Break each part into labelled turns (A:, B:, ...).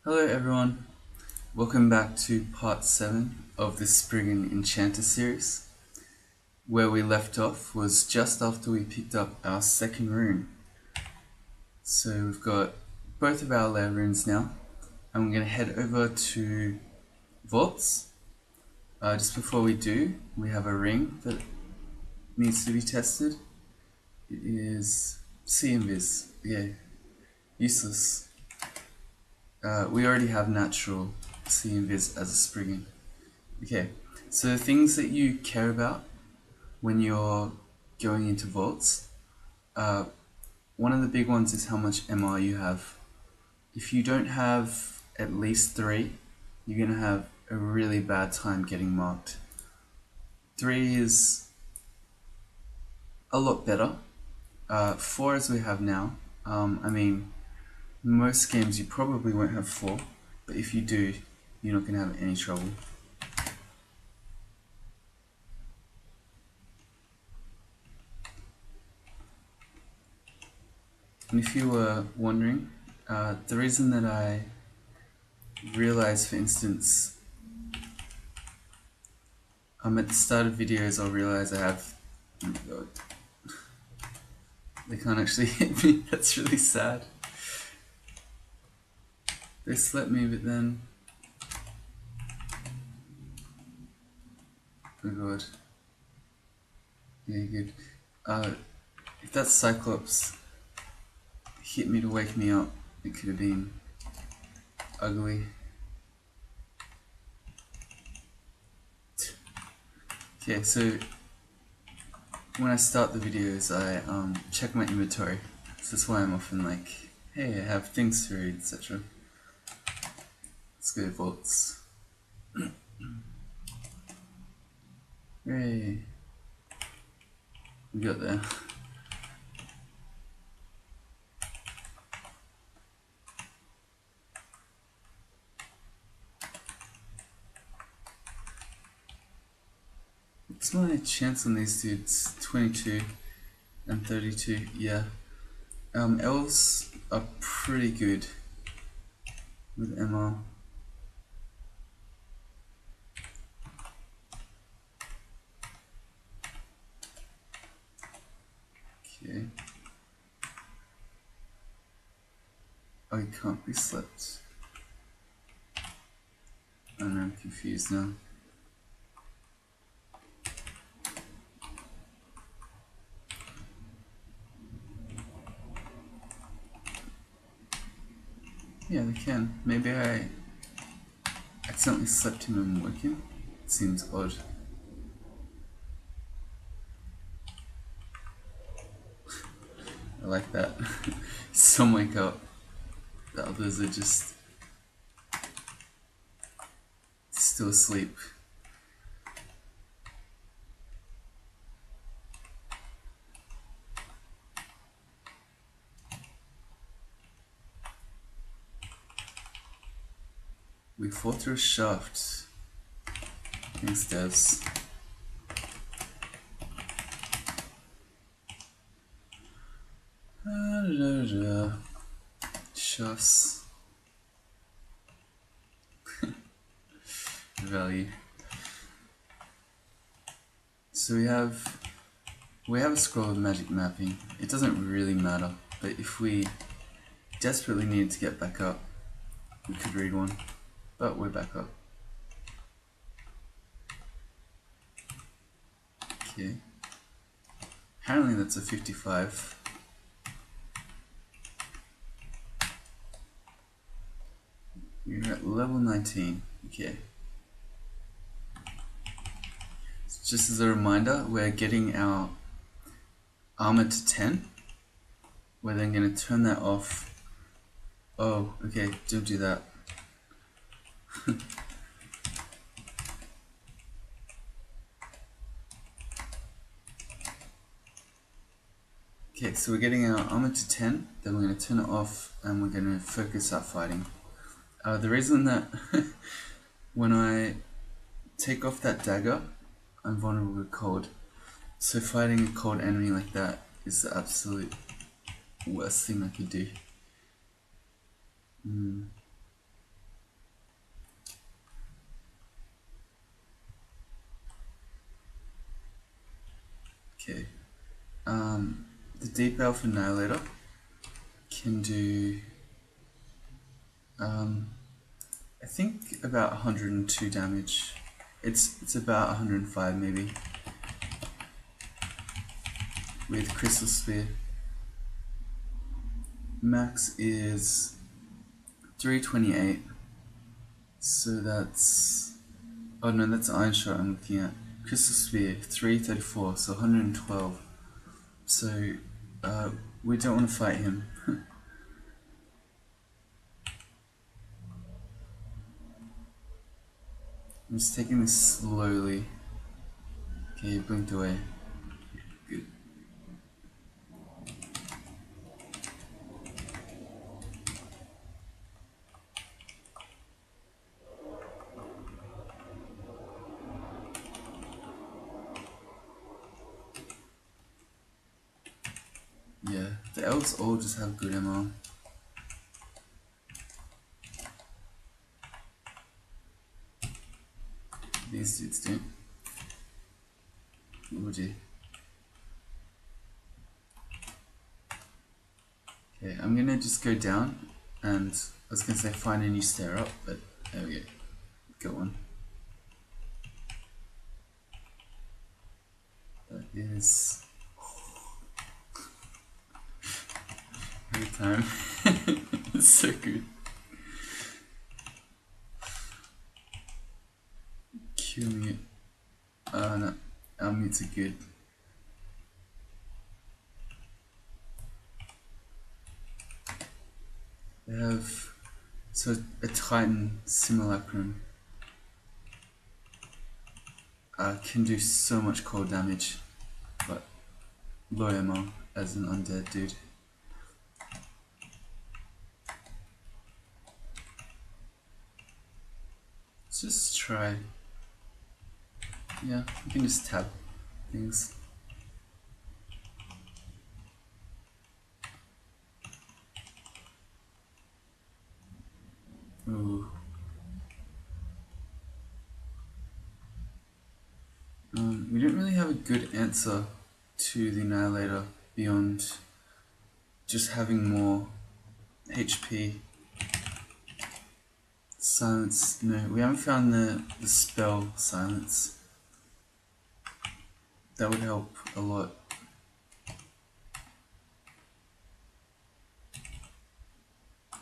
A: Hello everyone, welcome back to part 7 of the Spriggan Enchanter series. Where we left off was just after we picked up our second rune. So we've got both of our lair runes now, and we're going to head over to Vaults. Just before we do, we have a ring that needs to be tested. It is See Invis. Yeah, useless. We already have natural See Invis as a Spriggan. Okay, so the things that you care about when you're going into vaults, one of the big ones is how much MR you have. If you don't have at least 3, you're going to have a really bad time getting marked. 3 is a lot better. 4 as we have now, I mean, most games you probably won't have 4, but if you do, you're not going to have any trouble. And if you were wondering, the reason that I realize, for instance, at the start of videos I'll realize I have, oh my god, they can't actually hit me, that's really sad. They slept me, but then, oh god, yeah, good. If that Cyclops hit me to wake me up, it could have been ugly. Okay, so when I start the videos, I check my inventory. So that's why I'm often like, hey, I have things to read, etc. Let's go vaults. Hooray! We got there. What's my chance on these dudes? 22 and 32, yeah. Elves are pretty good with MR. Okay. Oh, he can't be slept. Oh no, I'm confused now. Yeah, they can. Maybe I accidentally slept him and woke him. It seems odd. I like that. Some wake up, the others are just still asleep. We fought through a shaft. Thanks, devs. Shafts. Value. So we have a scroll of magic mapping. It doesn't really matter, but if we desperately needed to get back up, we could read one. But we're back up. Okay. Apparently that's a 55. We're at level 19. Okay. Just as a reminder, we're getting our armor to 10. We're then going to turn that off. Oh, okay, don't do that. Okay, so we're getting our armor to 10, then we're going to turn it off and we're going to focus our fighting. The reason that when I take off that dagger, I'm vulnerable to cold. So fighting a cold enemy like that is the absolute worst thing I could do. the Deep Elf Annihilator can do, I think about 102 damage. It's about 105 maybe with Crystal Spear. Max is 328, so that's, oh no, that's Iron Shot I'm looking at. Crystal Spear 334, so 112. So we don't want to fight him. I'm just taking this slowly. Okay, he blinked away. Good. Yeah, the elves all just have good MR. These dudes don't. Would you? Okay, I'm gonna just go down and I was gonna say find a new stair up, but there we go. Got one. That is every time. It's so good. Q mute. No, our mutes are good. They have so a Titan Simulacrum can do so much cold damage, but low MR as an undead dude. Let's just try. Yeah, we can just tap things. Ooh. We don't really have a good answer to the Annihilator beyond just having more HP. Silence, no, we haven't found the spell Silence. That would help a lot.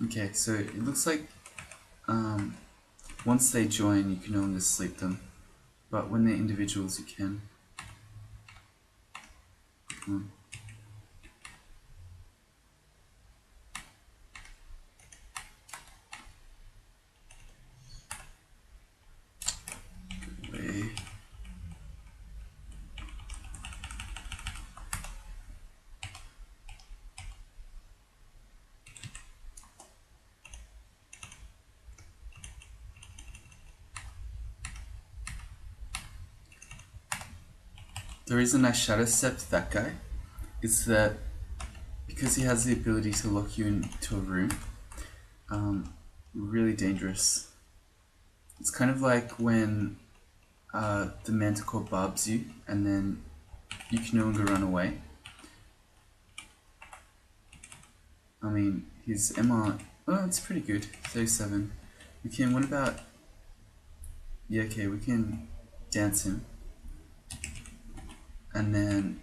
A: Okay, so it looks like once they join you can no longer sleep them, but when they're individuals you can. Way. The reason I shadow stepped that guy is that because he has the ability to lock you into a room, really dangerous. It's kind of like when the Manticore barbs you and then you can no longer run away. I mean, his MR, oh, it's pretty good, 37. We can, what about, yeah, okay, we can dance him. And then,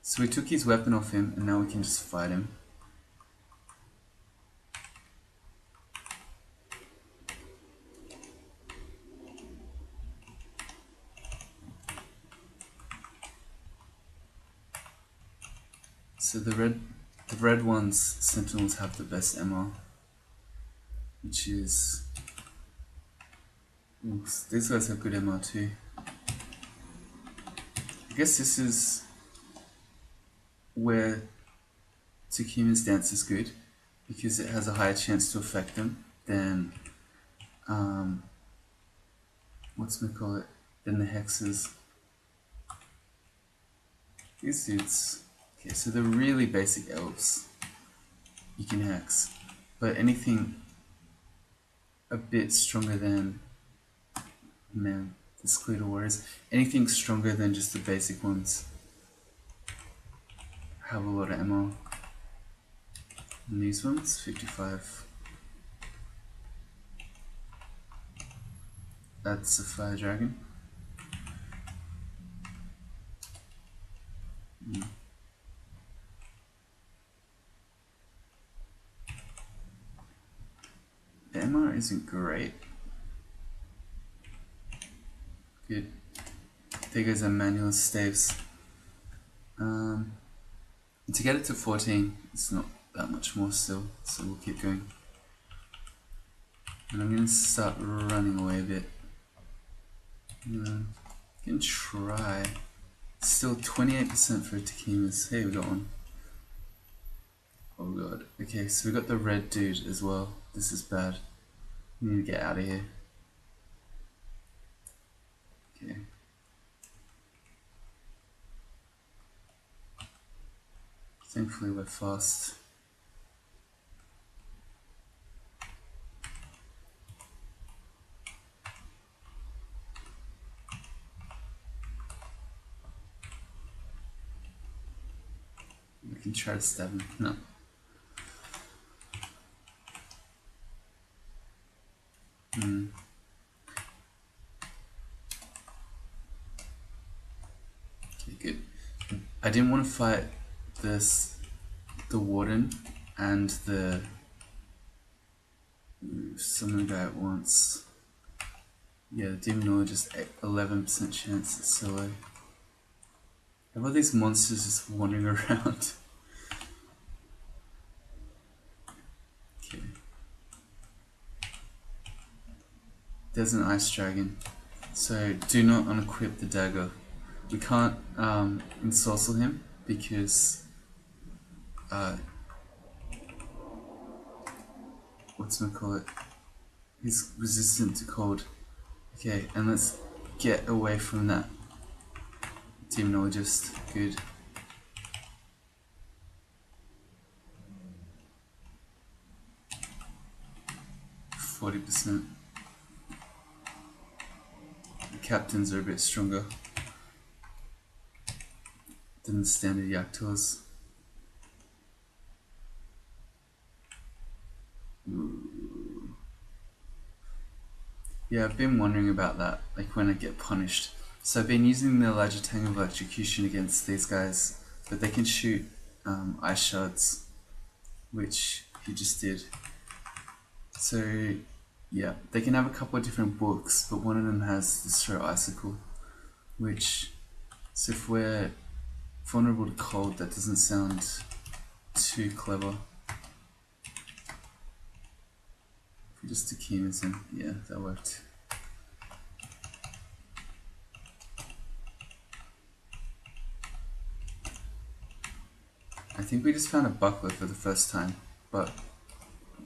A: so we took his weapon off him and now we can just fight him. So the red ones, Sentinels, have the best MR, which is, oops, these guys have good MR too. I guess this is where Tsukima's dance is good, because it has a higher chance to affect them than than the hexes. These dudes, okay, so the really basic elves you can hex, but anything a bit stronger than, man, This clear to warriors. Anything stronger than just the basic ones have a lot of ammo. And these ones, 55. That's a fire dragon. The MR isn't great. Good. There goes our manual staves. To get it to 14, it's not that much more still, so we'll keep going. And I'm going to start running away a bit. You can try. Still 28% for Takimas. Hey, we got one. Oh god. Okay, so we got the red dude as well. This is bad. We need to get out of here. Okay. Thankfully we're fast. We can try to stab him. No. Okay, good. I didn't want to fight the warden and the summon guy at once. Yeah, the demonologist, 11% chance. It's so low. How about these monsters just wandering around? Okay. There's an ice dragon. So do not unequip the dagger. We can't ensorcel him because whatchamacallit? He's resistant to cold. Okay, and let's get away from that demonologist. Good. %. The captains are a bit stronger than the standard Yaktors. Yeah, I've been wondering about that, like when I get punished. So I've been using the Lajatang of Electrocution against these guys, but they can shoot ice shards, which he just did. So yeah, they can have a couple of different books, but one of them has Destroy Icicle, which, so if we're vulnerable to cold, that doesn't sound too clever. If we just Takimas him, yeah, that worked. I think we just found a buckler for the first time, but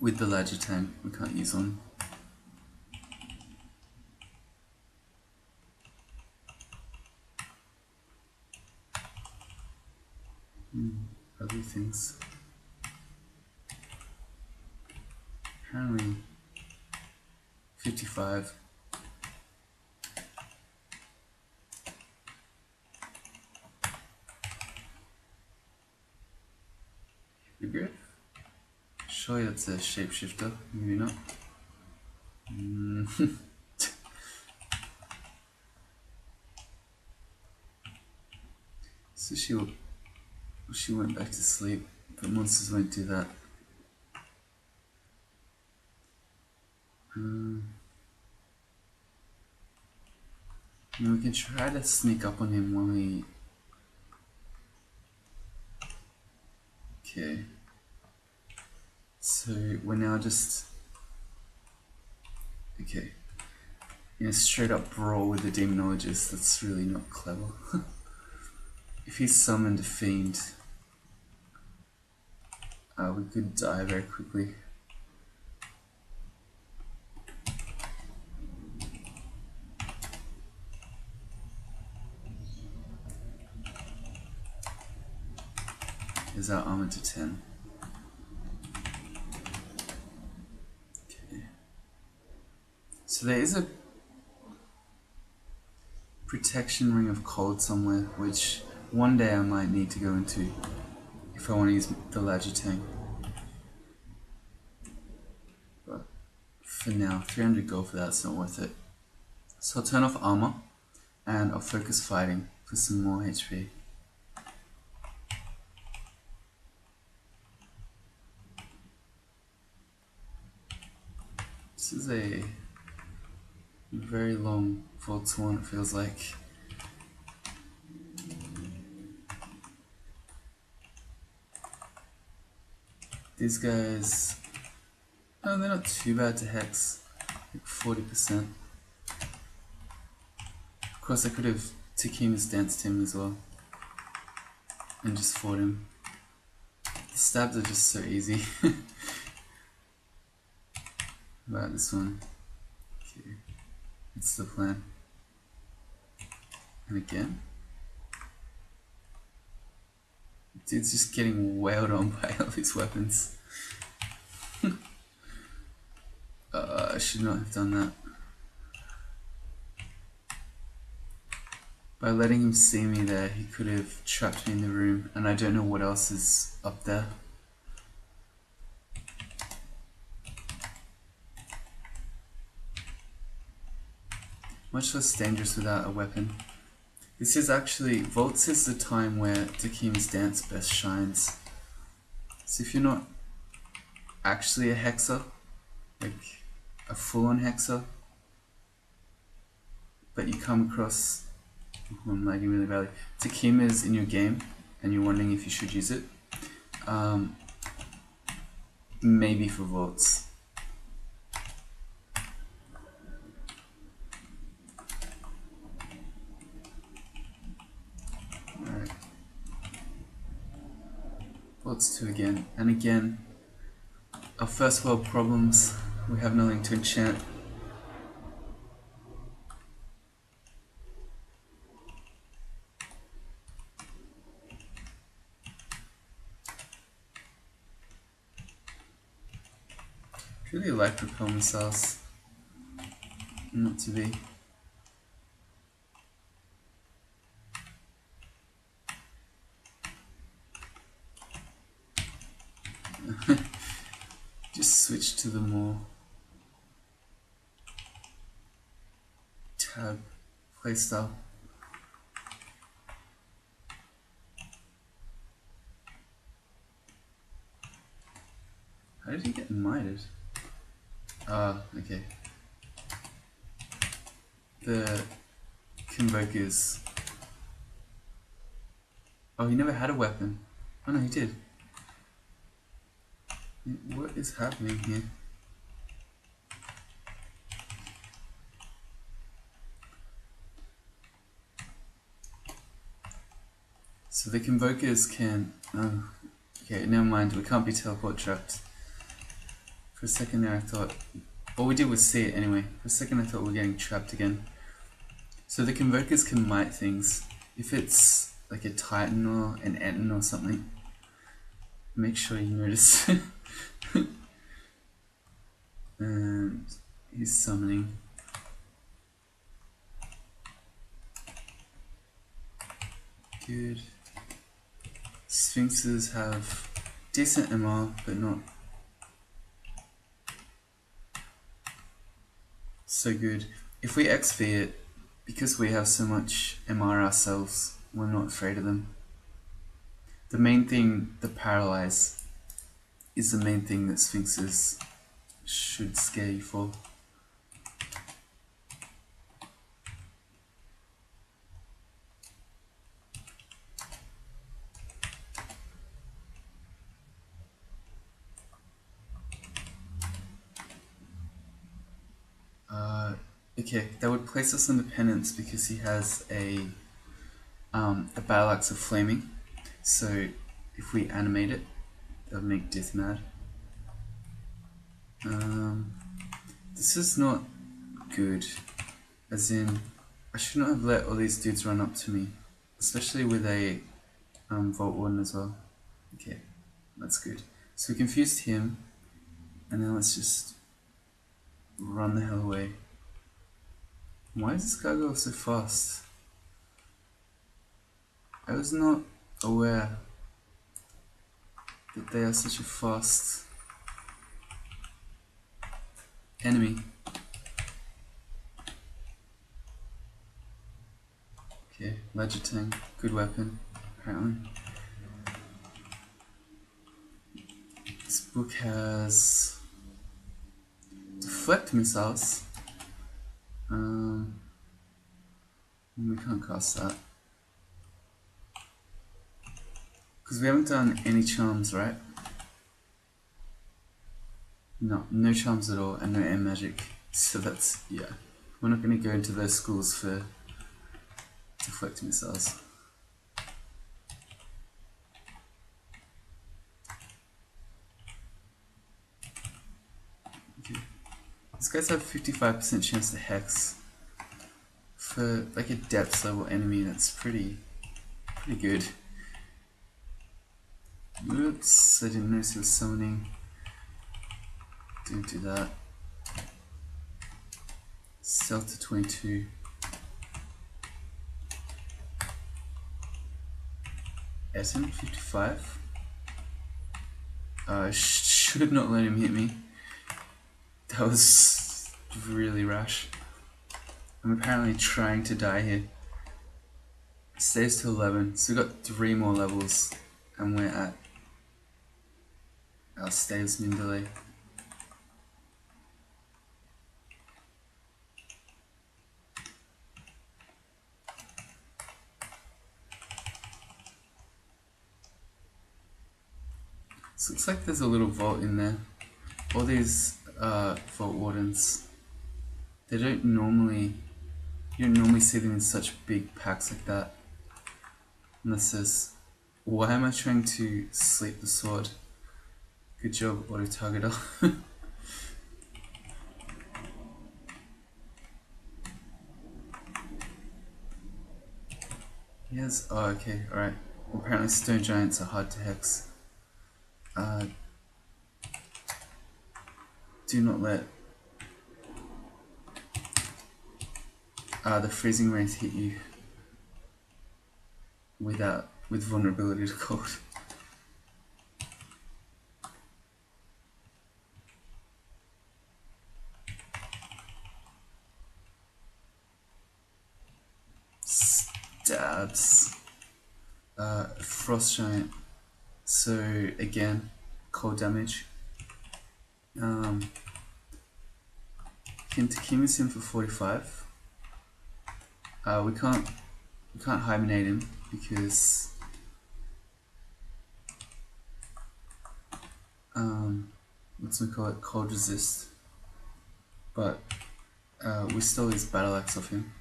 A: with the Lajatang, we can't use one. Other things. Apparently, 55. Regret? Surely that's a shapeshifter, maybe not. So she went back to sleep, but monsters won't do that. We can try to sneak up on him when we... Okay. So we're now just... Okay. In a straight up brawl with the demonologist, that's really not clever. If he summoned a fiend, we could die very quickly. Is our armor to 10? Okay. So there is a... protection ring of cold somewhere, which one day I might need to go into if I want to use the larger tank. But for now, 300 gold for that's not worth it. So I'll turn off armor and I'll focus fighting for some more HP. This is a very long Vault Sworn, it feels like. These guys, oh, they're not too bad to hex, like 40%. Of course I could have Takima's danced him as well and just fought him. The stabs are just so easy. About this one. Okay, that's the plan. And again. Dude's just getting wailed on by all these weapons. I should not have done that. By letting him see me there, he could have trapped me in the room, and I don't know what else is up there. Much less dangerous without a weapon. This is actually, Vaults is the time where Takima's dance best shines. So if you're not actually a hexer, like a full-on hexer, but you come across, I'm lagging really badly, Takima's in your game and you're wondering if you should use it, maybe for Vaults. Alright. Vaults 2 again, and again, our first world problems, we have nothing to enchant. I really like repel missiles. Not to be. Just switch to the more tab playstyle. How did he get mited? Ah, okay. The Convokers. Oh, he never had a weapon. Oh no, he did. What is happening here? So the Convokers can... Oh, okay, never mind, we can't be teleport trapped. For a second there I thought... All we did was see it anyway. For a second I thought we were getting trapped again. So the Convokers can might things. If it's like a Titan or an Eton or something, make sure you notice. And he's summoning. Good. Sphinxes have decent MR, but not so good. If we XP it, because we have so much MR ourselves, we're not afraid of them. The main thing, the Paralyze, is the main thing that Sphinxes should scare you for. Okay, that would place us on the penance because he has a Battle Axe of Flaming. So if we animate it, that would make Death mad. This is not good, as in, I should not have let all these dudes run up to me, especially with a Vault Warden as well. Okay, that's good. So we confused him, and now let's just run the hell away. Why is this guy go so fast? I was not aware that they are such a fast enemy. Okay, Ledger Tank, good weapon, apparently. This book has deflect missiles. We can't cast that. Because we haven't done any charms, right? No charms at all, and no air magic. So that's, yeah. We're not going to go into those schools for deflect missiles. Okay. These guys have 55% chance to hex. For like a depth level enemy, that's pretty good. Oops, I didn't notice he was summoning. Didn't do that. Stealth to 22. Essen, 55. Should not let him hit me. That was really rash. I'm apparently trying to die here. Stays to 11, so we've got 3 more levels, and we're at our staves min delay. So it looks like there's a little vault in there. All these vault wardens, they don't normally, you don't normally see them in such big packs like that. Unless there's, why am I trying to sleep the sword? Good job, auto targeter. Yes, oh okay, alright. Well, apparently stone giants are hard to hex. Do not let the freezing rays hit you with vulnerability to cold. Stabs. Frost giant. So again, cold damage. Can Takima's him for 45. We can't hibernate him because what's we call it, cold resist. But we still use battle axe off him.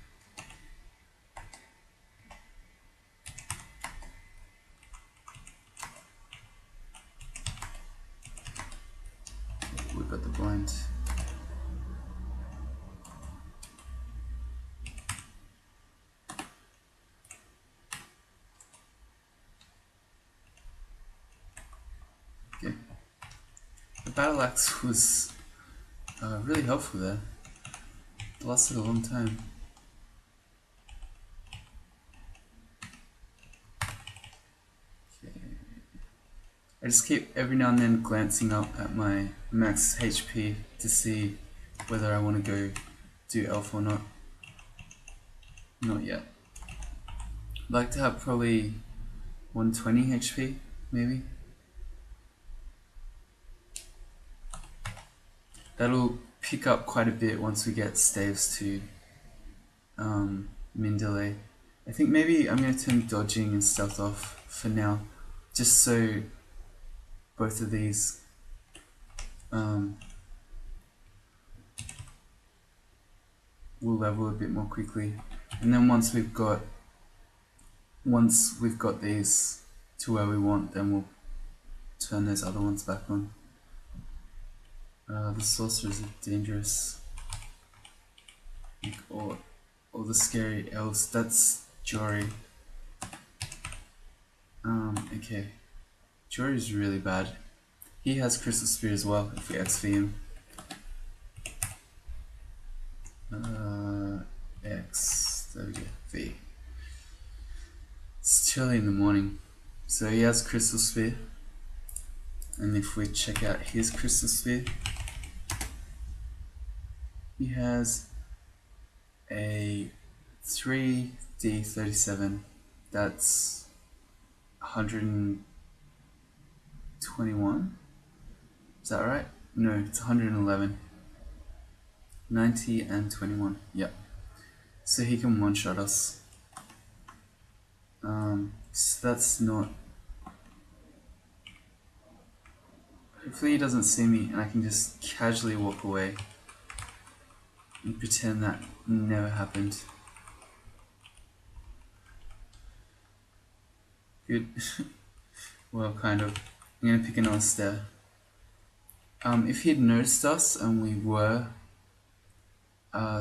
A: We got the blind. Okay. The battle axe was really helpful there. It lasted a long time. Okay. I just keep every now and then glancing up at my max HP to see whether I want to go do elf or not. Not yet. I'd like to have probably 120 HP, maybe. That'll pick up quite a bit once we get staves to min delay. I think maybe I'm going to turn dodging and stealth off for now, just so both of these will level a bit more quickly. And then once we've got these to where we want, then we'll turn those other ones back on. The sorcerers are dangerous. Like all the scary elves. That's Jory. Okay. Jory's really bad. He has Crystal Spear as well if we XV him. X, there we go, V. It's too early in the morning. So he has Crystal Sphere. And if we check out his Crystal Sphere, he has a 3D37. That's 121. Is that right? No, it's 111. 90 and 21. Yep. So he can one-shot us. So that's not... Hopefully he doesn't see me and I can just casually walk away and pretend that never happened. Good. Well, kind of. I'm gonna pick another stair. If he'd noticed us and we were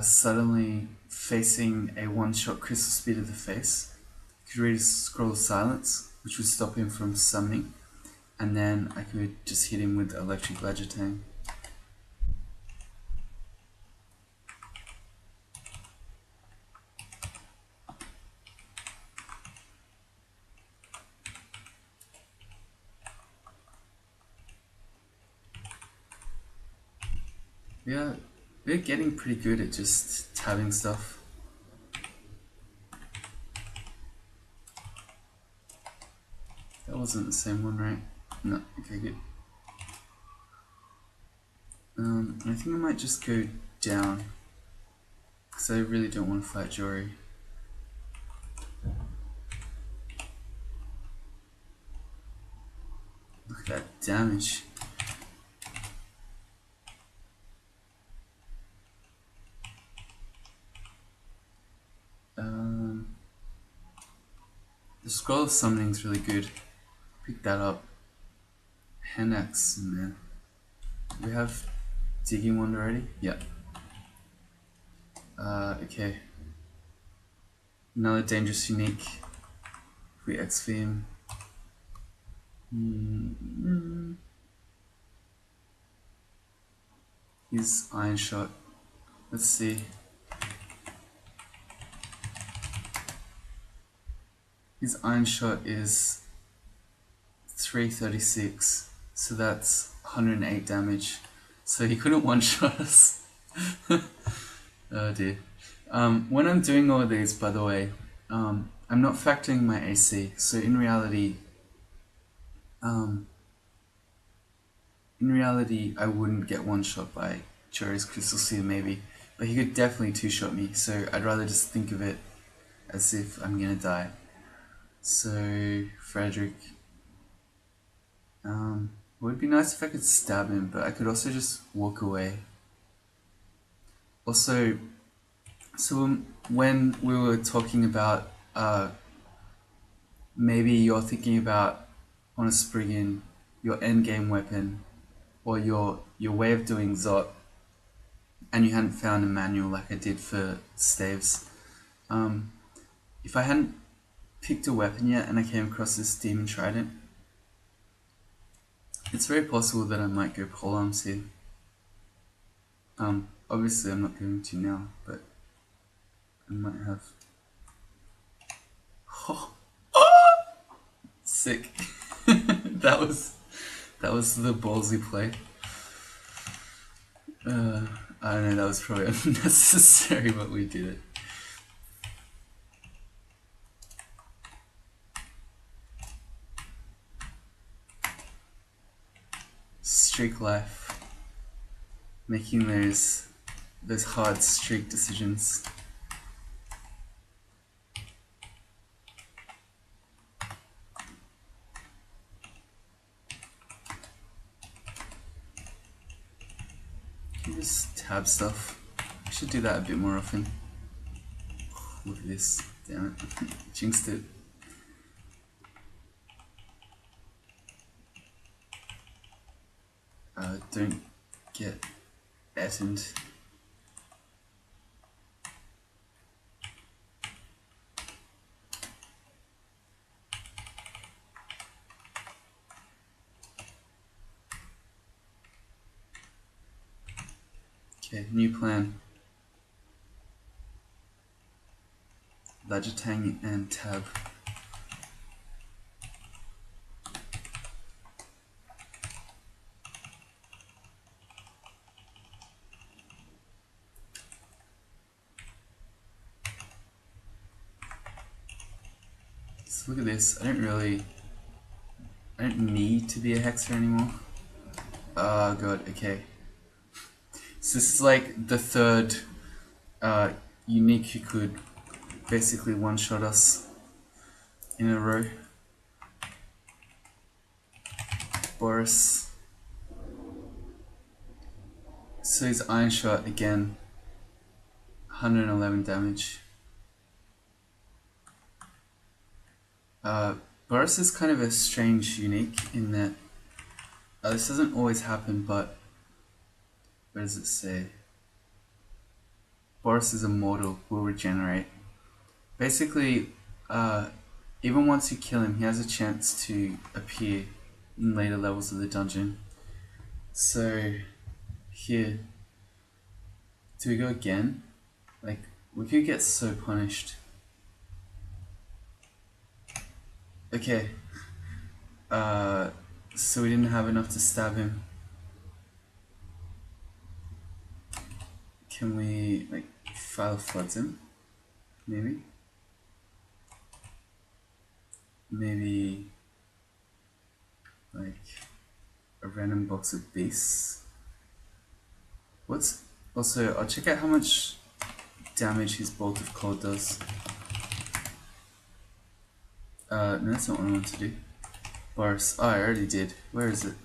A: suddenly facing a one-shot Crystal Spear to the face, I could read a Scroll of Silence, which would stop him from summoning, and then I could just hit him with Electric Ledger-Tang. Yeah, we're getting pretty good at just tabbing stuff. That wasn't the same one, right? No, okay, good. I think I might just go down, because I really don't want to fight Jory. Look at that damage. The Scroll of Summoning is really good. Pick that up. Hand Axe, man. We have Digging Wand already? Yep. Okay. Another Dangerous Unique. If we XP him. He's Iron Shot. Let's see. His Iron Shot is 336, so that's 108 damage. So he couldn't one-shot us. Oh dear. When I'm doing all of these, by the way, I'm not factoring my AC. So in reality, I wouldn't get one-shot by Jory's Crystal Sphere maybe, but he could definitely two-shot me. So I'd rather just think of it as if I'm gonna die. So Frederick. It would be nice if I could stab him, but I could also just walk away. Also, so when we were talking about maybe you're thinking about on a Spriggan your endgame weapon or your way of doing Zot, and you hadn't found a manual like I did for staves. If I hadn't picked a weapon yet and I came across this Demon Trident, it's very possible that I might go polearms here. Obviously I'm not going to now, but I might have. Oh. Sick. that was the ballsy play. I don't know, that was probably unnecessary, but we did it. Streak life. Making those hard streak decisions. Can you just tab stuff? I should do that a bit more often. Look at this. Damn it. Jinxed it. Don't get ettened. Okay, new plan. Ledger-Tang and tab. So look at this. I don't need to be a hexer anymore. Oh god, okay. So this is like the third unique who could basically one-shot us in a row. Boris. So his Iron Shot again, 111 damage. Boris is kind of a strange unique in that this doesn't always happen, but where does it say? Boris is immortal, will regenerate. Basically, even once you kill him, he has a chance to appear in later levels of the dungeon. So, here, do we go again? Like, we could get so punished. Okay. So we didn't have enough to stab him. Can we, like, File Floods him? Maybe? Maybe, like, a random box of beasts? Also, I'll check out how much damage his Bolt of Cold does. No, that's not what I want to do. Boris. Oh, I already did. Where is it?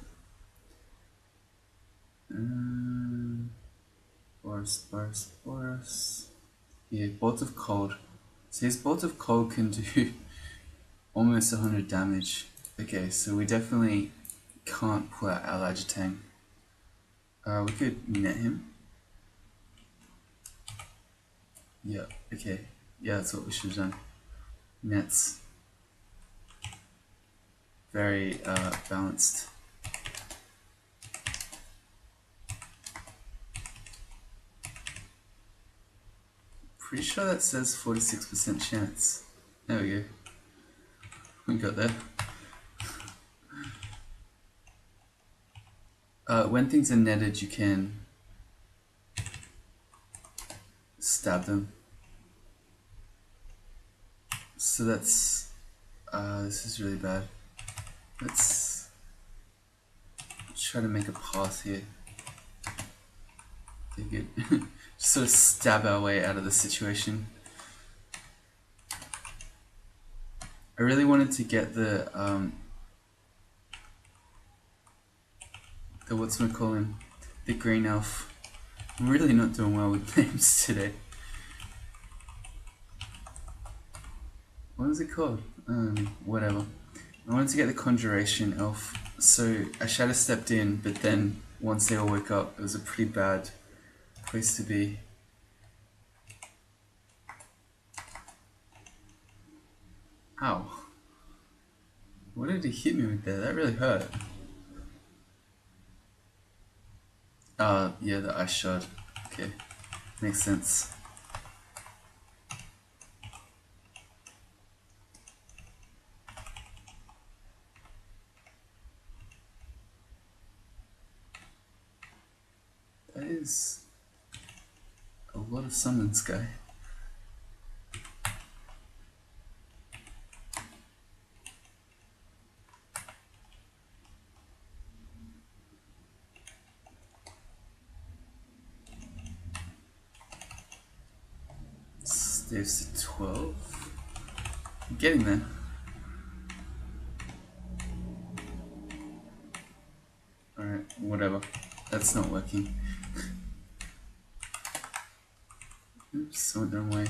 A: Boris. Yeah, Bolt of Cold. So his Bolt of Cold can do almost 100 damage. Okay, so we definitely can't pull out our Lagitang. We could net him. Yeah, okay. Yeah, that's what we should have done. Nets. Very balanced. Pretty sure that says 46% chance. There we go. We got there. When things are netted, you can stab them. So that's... this is really bad. Let's try to make a path here. Okay, good. Just sort of stab our way out of the situation. I really wanted to get the whatchamacallin, the green elf. I'm really not doing well with names today. What is it called? Whatever. I wanted to get the conjuration elf, so I shadow stepped in, but then once they all woke up, it was a pretty bad place to be. Ow. What did he hit me with there? That really hurt. Yeah, the ice shard. Okay, makes sense. That is a lot of summons, guy. There's the 12. I'm getting there. Alright, whatever. That's not working. Oops, went the wrong way.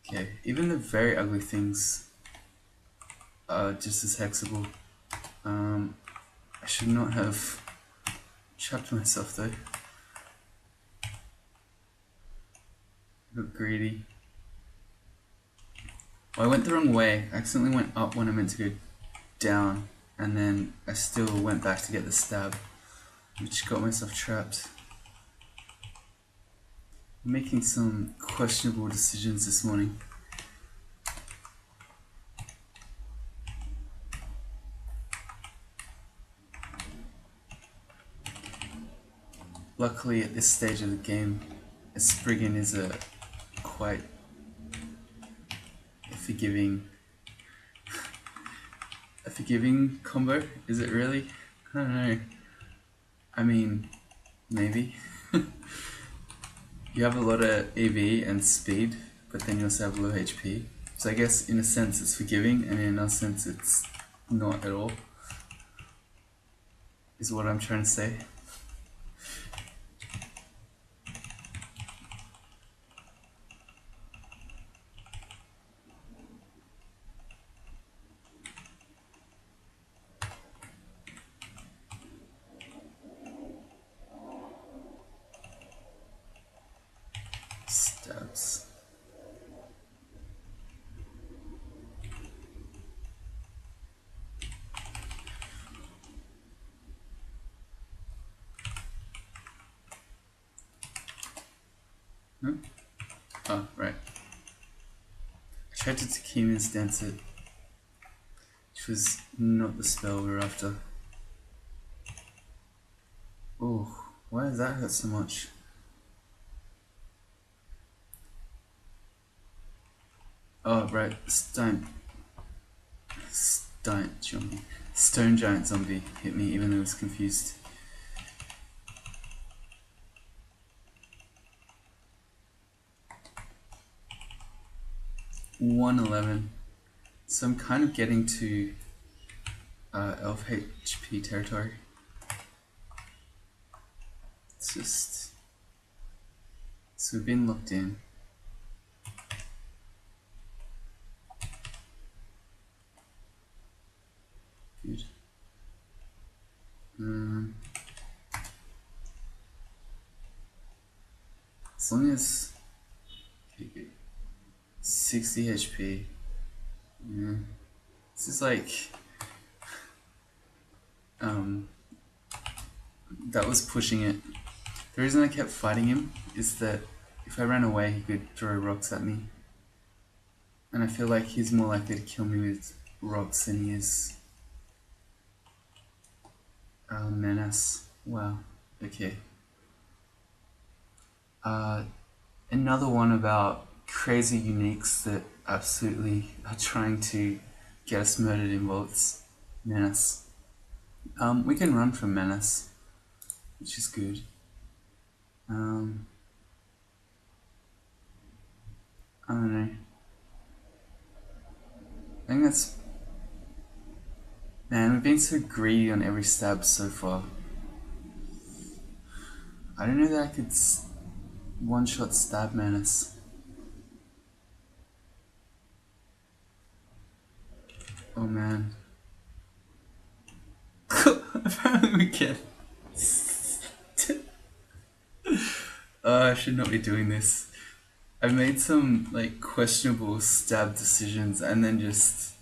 A: Okay, even the very ugly things are just as hexable. I should not have trapped myself though. I got greedy. Well, I went the wrong way. I accidentally went up when I meant to go down, and then I still went back to get the stab, which got myself trapped. I'm making some questionable decisions this morning. Luckily, at this stage of the game, a Spriggan is a quite forgiving forgiving combo? Is it really? I don't know. I mean, maybe. You have a lot of EV and speed, but then you also have low HP. So I guess in a sense it's forgiving, and in another sense it's not at all. Is what I'm trying to say. Stabs. No? Oh, right. I tried to Takemi's Dance It, which was not the spell we were after. Oh, why does that hurt so much? Oh, right, Stone Giant Zombie hit me even though I was confused. $111. So I'm kind of getting to elf HP territory. It's just... So we've been locked in. Good. As long as... Okay, good. 60 HP. Yeah. This is like... that was pushing it. The reason I kept fighting him is that if I ran away he could throw rocks at me. And I feel like he's more likely to kill me with rocks than he is menace. Wow. Okay. Another one about crazy uniques that absolutely are trying to get us murdered in vaults. Menace. We can run from Menace, which is good. I don't know. I think that's... Man, we've been so greedy on every stab so far. I don't know that I could one-shot stab Menace. Oh man. Apparently we can. I should not be doing this. I've made some like questionable stab decisions and then just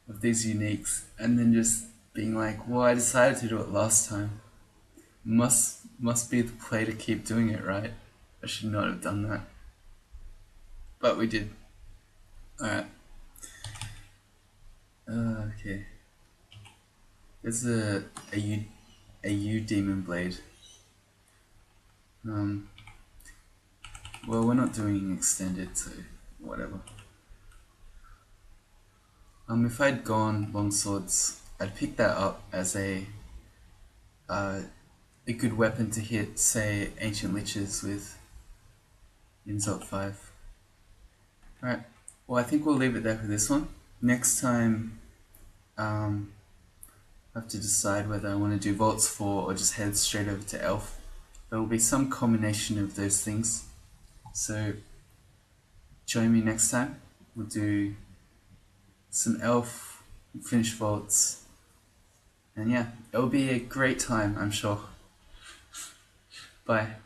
A: of these uniques and then just being like, well, I decided to do it last time. Must be the play to keep doing it, right? I should not have done that. But we did. Alright. Okay. There's a U Demon Blade. Well, we're not doing extended, so whatever. If I'd gone longswords, I'd pick that up as a good weapon to hit, say, Ancient Liches with in Zot 5. Alright, well I think we'll leave it there for this one. Next time, I have to decide whether I want to do Vaults 4 or just head straight over to Elf. There will be some combination of those things. So, join me next time. We'll do some Elf, finish Vaults, and yeah, it'll be a great time, I'm sure. Bye.